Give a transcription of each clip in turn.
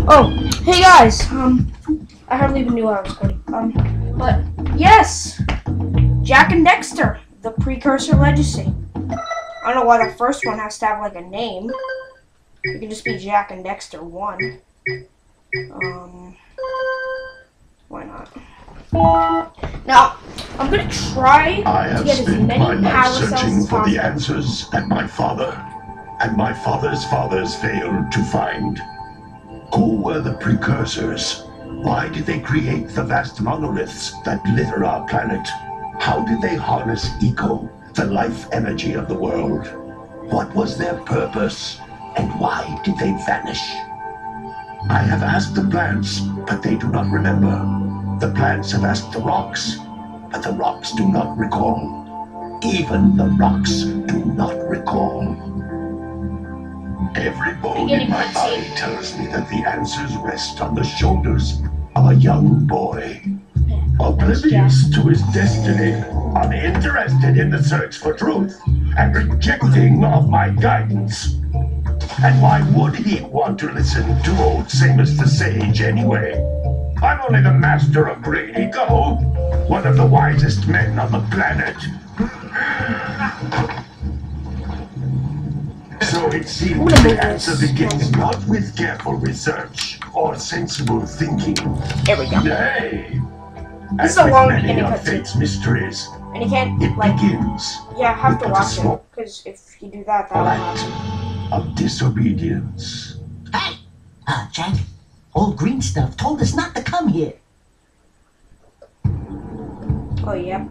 Oh, hey guys. I hardly even knew I was going. But yes, Jack and Daxter, the Precursor Legacy. I don't know why the first one has to have like a name. It could just be Jack and Daxter 1. Why not? Now, I'm gonna try to get as many power cells as searching for the possible. answers that my father and my father's fathers failed to find. Who were the precursors? Why did they create the vast monoliths that litter our planet? How did they harness eco, the life energy of the world? What was their purpose, and why did they vanish? I have asked the plants, but they do not remember. The plants have asked the rocks, but the rocks do not recall. Even the rocks do not recall. Every bone in my body tells me that the answers rest on the shoulders of a young boy. Oblivious to his destiny, uninterested in the search for truth, and rejecting of my guidance. And why would he want to listen to old Samus the Sage anyway? I'm only the master of Green Eco, one of the wisest men on the planet. So it seems the answer begins not with careful research or sensible thinking. There we go. Nay, This is as a with long many beginning of cutscene. fate's mysteries, And you can't, it like, begins yeah, have to with watch the it. Because if you do that, that'll happen. act of disobedience. Hey! Jack, old green stuff told us not to come here. Oh, yeah.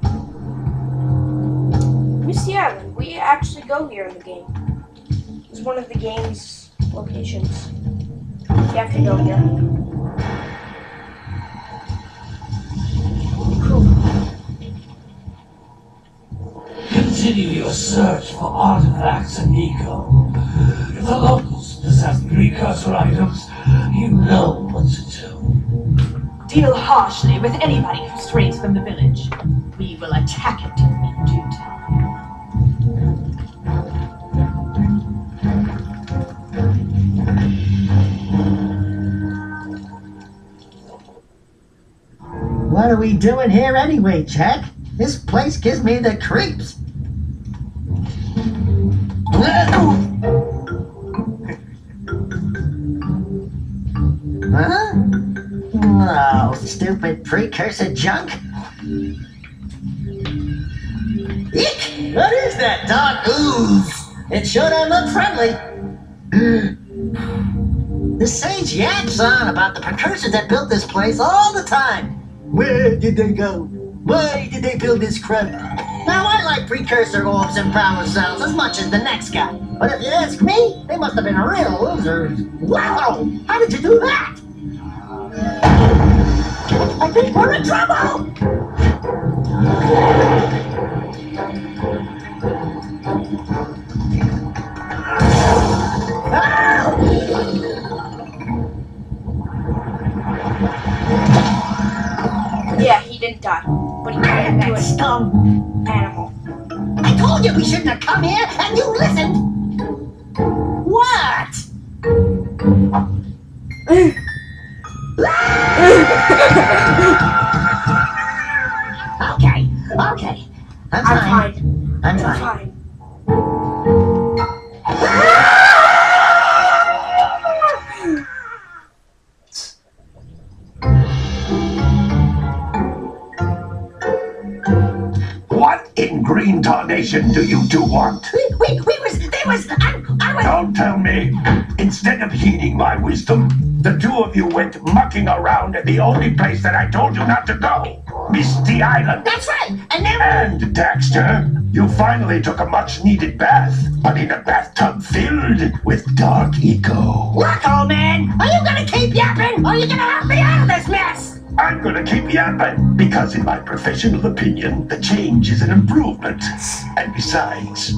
Miss the Island. We actually go here in the game. It's one of the game's locations. You have to go here. Continue your search for artifacts and eco. If the locals possess precursor items, you know what to do. Deal harshly with anybody who strays from the village. We will attack it in due time. What are we doing here anyway, Jack? This place gives me the creeps. Huh? Oh, stupid precursor junk. Eek! What is that dark ooze? It sure don't look friendly. The sage yaps on about the precursors that built this place all the time. Where did they go? Why did they build this crap? Now, I like precursor orbs and power cells as much as the next guy. But if you ask me, they must have been real losers. Wow! How did you do that? I think we're in trouble! Yeah, he didn't die. But he turned into an animal. I told you we shouldn't have come here, and you listened! What? Okay. I'm fine. What in green tarnation do you two want? I was... Don't tell me. Instead of heeding my wisdom, the two of you went mucking around at the only place that I told you not to go. Misty Island. That's right, and then... And, Daxter, you finally took a much-needed bath, but in a bathtub filled with dark eco. Look, old man, are you gonna keep yapping, or are you gonna help me out of this mess? I'm gonna keep yapping, because in my professional opinion, the change is an improvement. And besides,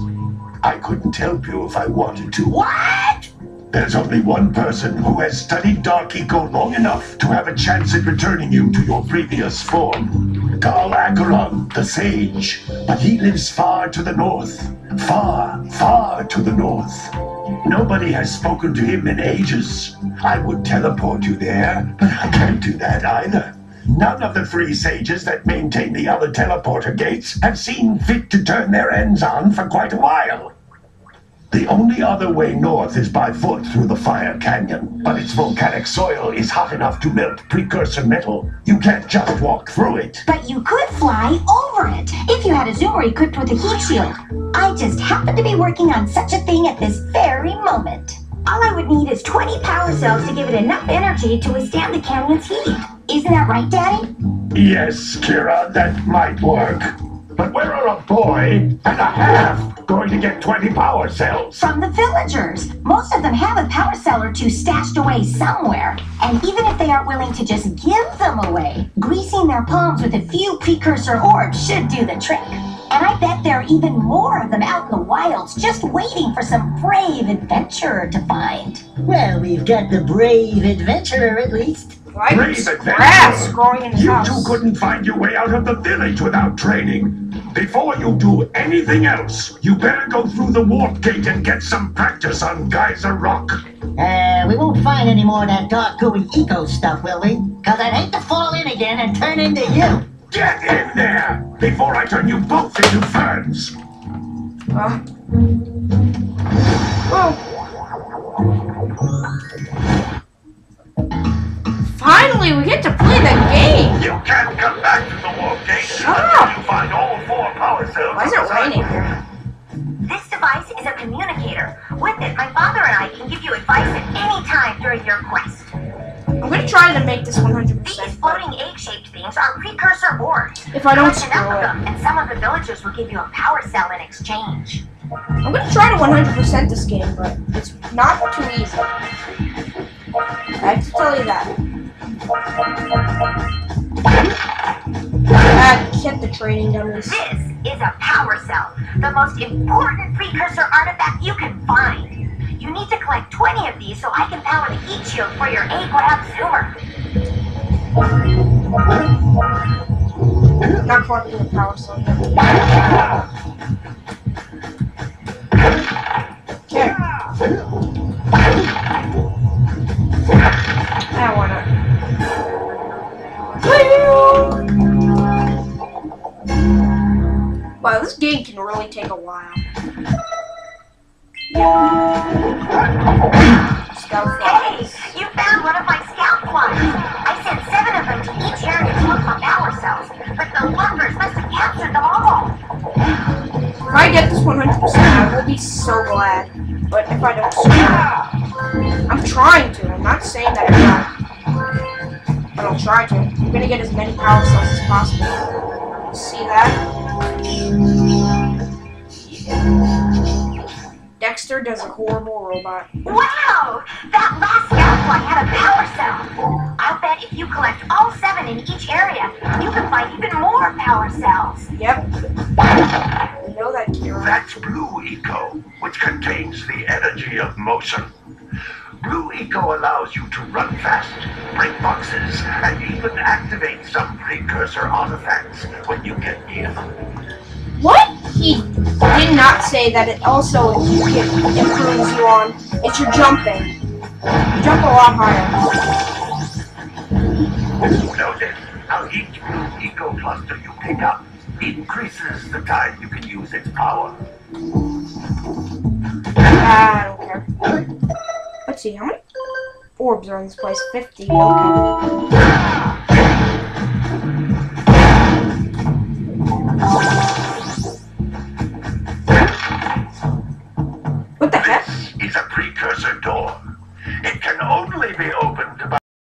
I couldn't help you if I wanted to. What? There's only one person who has studied Dark Eco long enough to have a chance at returning you to your previous form. Carl Acheron, the Sage. But he lives far to the north. Far, far to the north. Nobody has spoken to him in ages. I would teleport you there, but I can't do that either. None of the three sages that maintain the other teleporter gates have seen fit to turn their ends on for quite a while. The only other way north is by foot through the Fire Canyon, but its volcanic soil is hot enough to melt precursor metal. You can't just walk through it. But you could fly over it if you had a zoomer equipped with a heat shield. I just happen to be working on such a thing at this very moment. All I would need is 20 power cells to give it enough energy to withstand the canyon's heat. Isn't that right, Daddy? Yes, Kira, that might work. But where are a boy and a half going to get 20 power cells? From the villagers. Most of them have a power cell or two stashed away somewhere. And even if they aren't willing to just give them away, greasing their palms with a few precursor orbs should do the trick. And I bet there are even more of them out in the wilds just waiting for some brave adventurer to find. Well, we've got the brave adventurer at least. Like Brave grass adventurer. growing in his You house. two couldn't find your way out of the village without training. Before you do anything else, you better go through the warp gate and get some practice on Geyser Rock. We won't find any more of that dark gooey eco stuff, will we? Cause I'd hate to fall in again and turn into you. Get in there before I turn you both into ferns. Finally, we get to play the game. You can't come back to the warp gate Shut until up. you find all 4 power cells. Why is it raining here? This device is a communicator. With it, my father and I can give you advice at any time during your quest. I'm gonna try to make this 100%. These floating egg-shaped things are precursor orbs. If I don't Collect enough screw of it. them, and some of the villagers will give you a power cell in exchange. I'm gonna try to 100% this game, but it's not too easy. I have to tell you that. Get the training dummies. This is a power cell, the most important precursor artifact you can find. You need to collect 20 of these so I can power the heat shield for your A-Grab zoomer. Not collecting the power cell yet. Okay. I wanna. Wow, this game can really take a while. Scout Hey, flies. you found one of my scout flies. I sent 7 of them to each area to look for power cells, but the lurkers must have captured them all. If I get this 100%, I will be so glad. But if I don't, screw. I'm trying to. I'm not saying that I'm not. But I'll try to. I'm gonna get as many power cells as possible. See that? Daxter does a horrible robot. Wow! That last scout fly had a power cell. I'll bet if you collect all 7 in each area, you can find even more power cells. Yep. You know that, Kira. That's Blue Eco, which contains the energy of motion. Blue Eco allows you to run fast, break boxes, and even activate some precursor artifacts when you get near them. What? He did not say that it also improves you on. It's your jumping. You jump a lot higher. Notice how each Blue Eco cluster you pick up increases the time you can use its power. I don't care. Let's see, how many orbs are in this place? 50. Okay. What the heck? This is a precursor door. It can only be opened by